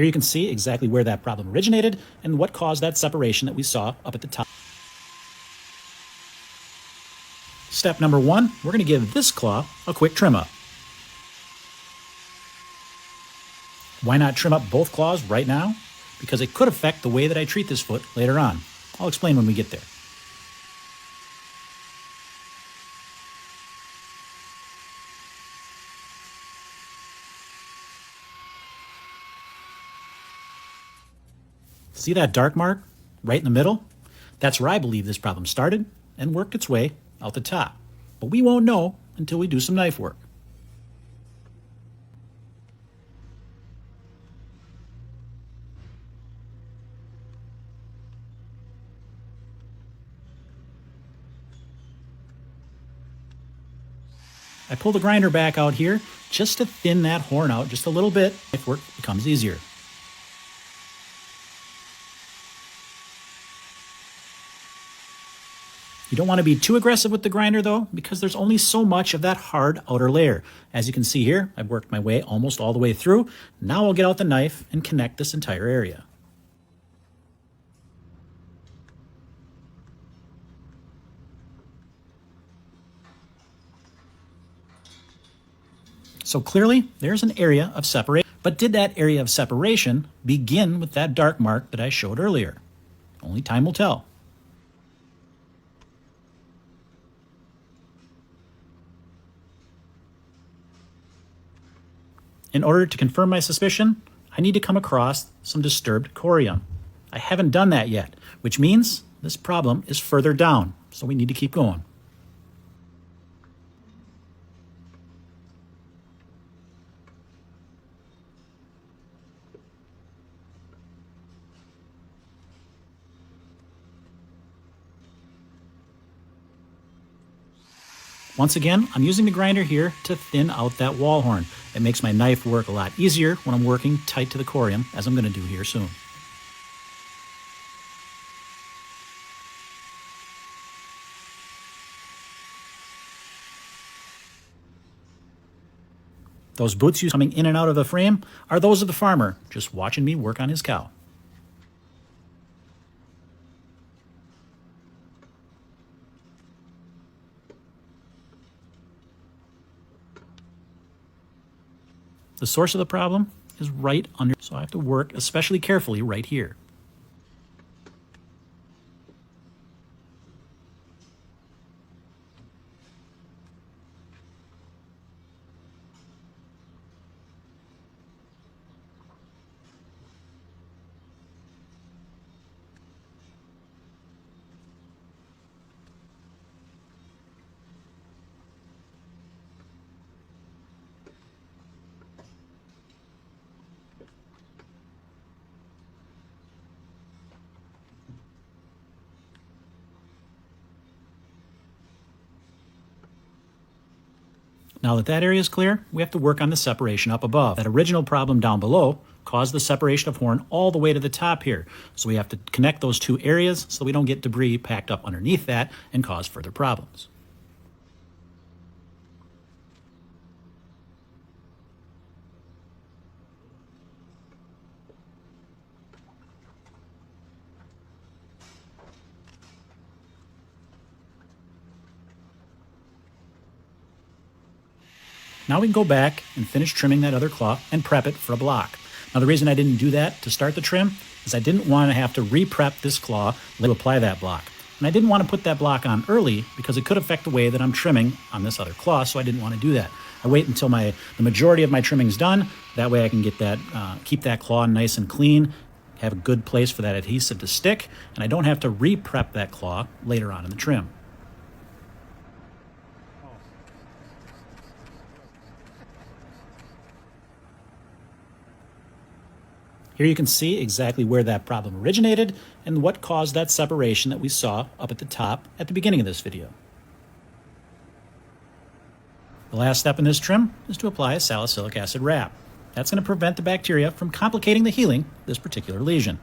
Here you can see exactly where that problem originated and what caused that separation that we saw up at the top. Step number 1, we're going to give this claw a quick trim up. Why not trim up both claws right now? Because it could affect the way that I treat this foot later on. I'll explain when we get there. See that dark mark right in the middle? That's where I believe this problem started and worked its way out the top. But we won't know until we do some knife work. I pull the grinder back out here just to thin that horn out just a little bit. Knife work becomes easier. You don't want to be too aggressive with the grinder though, because there's only so much of that hard outer layer. As you can see here, I've worked my way almost all the way through. Now I'll get out the knife and connect this entire area. So clearly, there's an area of separation. But did that area of separation begin with that dark mark that I showed earlier? Only time will tell. In order to confirm my suspicion, I need to come across some disturbed corium. I haven't done that yet, which means this problem is further down, so we need to keep going. Once again, I'm using the grinder here to thin out that wall horn. It makes my knife work a lot easier when I'm working tight to the corium, as I'm going to do here soon. Those boots you coming in and out of the frame are those of the farmer, just watching me work on his cow. The source of the problem is right under, so I have to work especially carefully right here. Now that that area is clear, we have to work on the separation up above. That original problem down below caused the separation of horn all the way to the top here. So we have to connect those two areas so we don't get debris packed up underneath that and cause further problems. Now we can go back and finish trimming that other claw and prep it for a block. Now the reason I didn't do that to start the trim is I didn't want to have to re-prep this claw to apply that block. And I didn't want to put that block on early because it could affect the way that I'm trimming on this other claw, so I didn't want to do that. I wait until the majority of my trimming's done. That way I can get that, keep that claw nice and clean, have a good place for that adhesive to stick, and I don't have to re-prep that claw later on in the trim. Here you can see exactly where that problem originated and what caused that separation that we saw up at the top at the beginning of this video. The last step in this trim is to apply a salicylic acid wrap. That's going to prevent the bacteria from complicating the healing of this particular lesion.